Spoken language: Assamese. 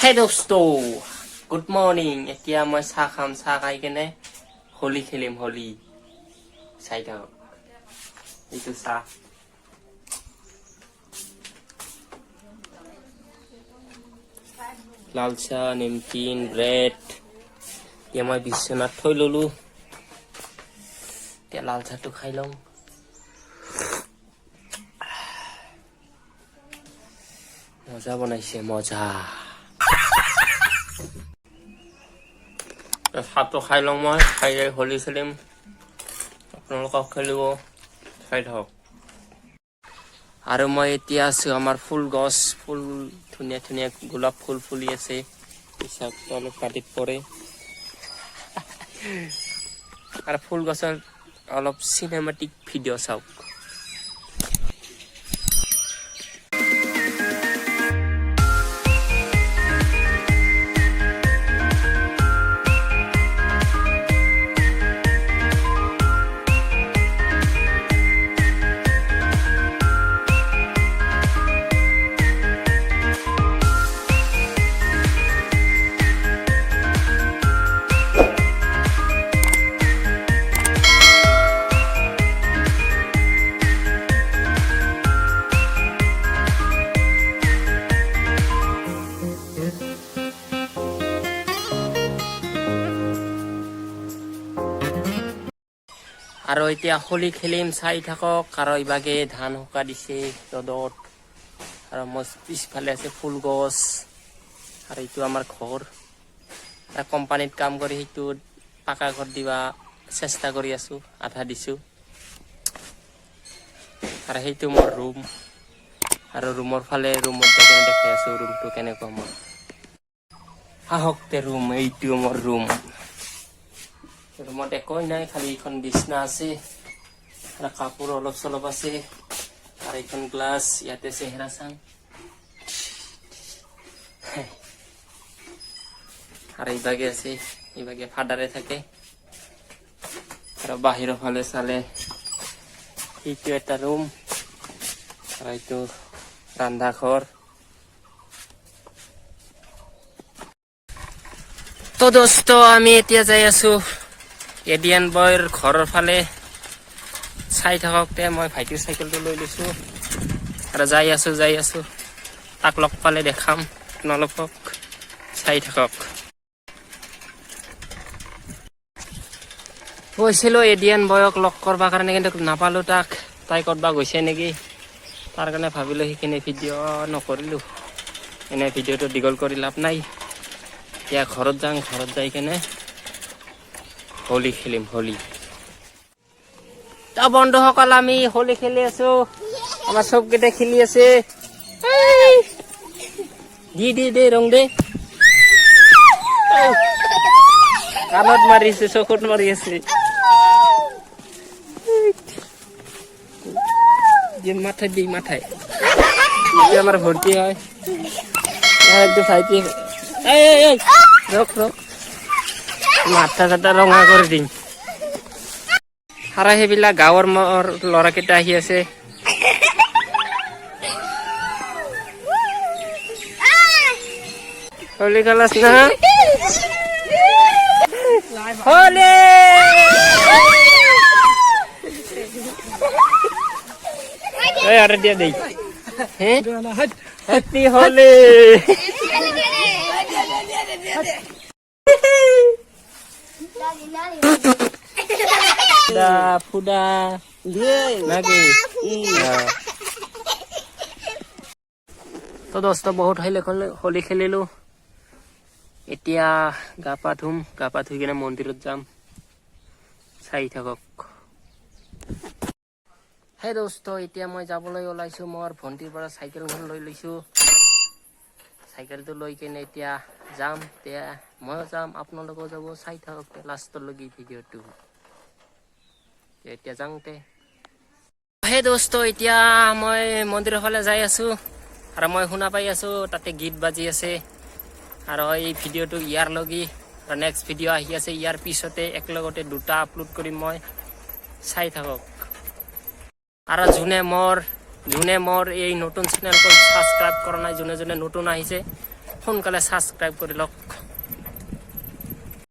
Hey dosto, good morning. এতিয়া মই চাহ খাম, চাহ খাই কেনে হোলী খেলিম, হোলী চাই থাকক। এইটো চাহ লাল চাহ, নিমকিন, ব্ৰেড। এতিয়া মই বিচনাত থৈ ললো। এতিয়া লাল চাহটো খাই লওঁ। মজা বনাইছে, মজা। চাহটো খাই লওঁ মই, খাই হোলী খেলিম, আপোনালোকক খেলিব, চাই থাকক। আৰু মই এতিয়া আছো আমাৰ ফুল গছ, ফুল ধুনীয়া ধুনীয়া গোলাপ ফুল ফুলি আছে। অলপ কাটিত পৰে আৰু ফুল গছৰ অলপ চিনেমাটিক ভিডিঅ' চাওক। আৰু এতিয়া হোলী খেলিম, চাই থাকক। আৰু ইভাগে ধান শুকা দিছে ৰ'দত, আৰু মোৰ পিছফালে আছে ফুল গছ। আৰু এইটো আমাৰ ঘৰ, কোম্পানীত কাম কৰি সেইটো পাকা ঘৰ দিবা চেষ্টা কৰি আছো, আধা দিছো। আৰু সেইটো মোৰ ৰুম, আৰু ৰুমৰ ফালে ৰুমত কেনে দেখাই আছো ৰুমটো কেনেকুৱা মোৰ। সাহসতে ৰুম, এইটো মোৰ ৰুম। ৰুমত একোই নাই, খালি এখন বিছনা আছে আৰু কাপোৰ অলপ চলপ আছে আৰু এখন গ্লাছ। ইয়াতে চেহেৰা চাং আৰু ইভাগে আছে, ইভাগে ফাদাৰে থাকে। আৰু বাহিৰৰ ফালে চালে এইটো এটা ৰুম, আৰু এইটো ৰন্ধা ঘৰ। তো দোস্ত, আমি এতিয়া যাই আছো এডিয়ান বয়ৰ ঘৰৰ ফালে, চাই থাকোঁতে মই ভাইটিৰ চাইকেলটো লৈ লৈছো আৰু যাই আছো। তাক লগ পালে দেখাম আপোনালোকক, চাই থাকক। গৈছিলো এডিয়ান বয়ক লগ কৰবা কাৰণে, কিন্তু নাপালো তাক। তাই ক'তবা গৈছে নেকি, তাৰ কাৰণে ভাবিলো সেইখিনি ভিডিঅ' নকৰিলো। এনে ভিডিঅ'টো দীঘল কৰি লাভ নাই। এতিয়া ঘৰত যাম, ঘৰত যাই কেনে হোলী খেলিম, হোলী। তো বন্ধুসকল, আমি হোলী খেলি আছো, আমাৰ চবকেইটা খেলি আছে। দি ৰং দে, কাণত মাৰিছে, চকুত মাৰি আছে। মাথায় আমাৰ ভৰ্তি হয়। ভাইটি ৰখ মাথা চাথা ৰঙা কৰি দিম। আৰু সেইবিলাক গাঁৱৰ ল'ৰাকেইটা আহি আছে। হোলী খেলাছ না? হোলী আৰু দিয়া দেই, হেপী হোলী। ফুডা নাকি? তো দোস্ত, বহুত হোলী খেলিলো। এতিয়া গা পা ধুম, গা পা ধুই কিনে মন্দিৰত যাম, চাই থাকক। হে দোস্ত, এতিয়া মই যাবলৈ ওলাইছো। মোৰ ভণ্টিৰ পৰা চাইকেলখন লৈ লৈছো। চাইকেলটো লৈ কেনে এতিয়া যাম, ময়ো যাম, আপোনালোকেও যাব, চাই থাকক লাষ্টলৈকে ভিডিঅ'টো। এতিয়া যাওঁতে হে দোস্ত, এতিয়া মই মন্দিৰৰ ফালে যাই আছো, আৰু মই শুনা পাই আছো তাতে গীত বাজি আছে। আৰু এই ভিডিঅ'টো ইয়াৰ লগি, আৰু নেক্সট ভিডিঅ' আহি আছে ইয়াৰ পিছতে, একেলগতে দুটা আপলোড কৰিম মই, চাই থাকক। আৰু যোনে মোৰ যোনে মোৰ এই নতুন চেনেলটো ছাবস্ক্ৰাইব কৰা নাই, যোনে যোনে নতুন আহিছে সোনকালে ছাবস্ক্ৰাইব কৰি লওক।